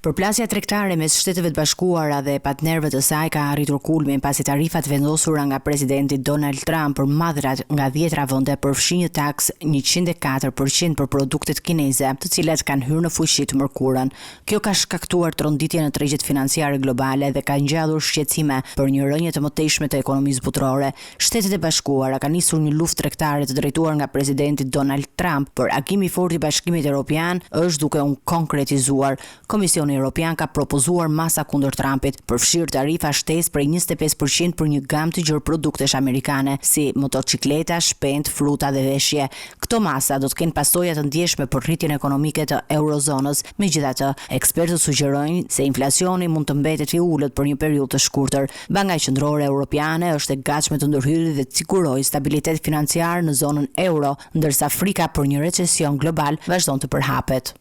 Përplasja tregtare mes Shteteve të Bashkuara dhe partnerëve të saj ka arritur kulmin pasi tarifat vendosura nga presidenti Donald Trump për madhrat nga 10 vende përfshin një taks 104% për produktet kineze, të cilat kanë hyrë në fuqi të mërkurën. Kjo ka shkaktuar tronditje në tregjet financiare globale dhe ka ngjallur shqetësime për një rënje të mëtejshme të ekonomisë botërore. Shtetet e Bashkuara kanë nisur një luftë tregtare të drejtuar nga presidenti Donald Trump, por agimi i fortë i Bashkimit Evropian është duke u konkretizuar. Komisioni Evropian ka propozuar masa kundër Trumpit, përfshirë tarifa shtesë prej 25% për një gamë të gjerë produktesh amerikane, si motocikleta, shpend, fruta dhe veshje. Këto masa do të kenë pasoja të ndjeshme për rritjen ekonomike të eurozonës. Megjithatë, ekspertët sugjerojnë se inflacioni mund të mbetet i ulët për një periudhë të shkurtër. Banka Qendrore Evropiane është e gatshme të ndërhyjë dhe të sigurojë stabilitet financiar në zonën euro, ndërsa frika për një recesion global vazhdon të përhapet.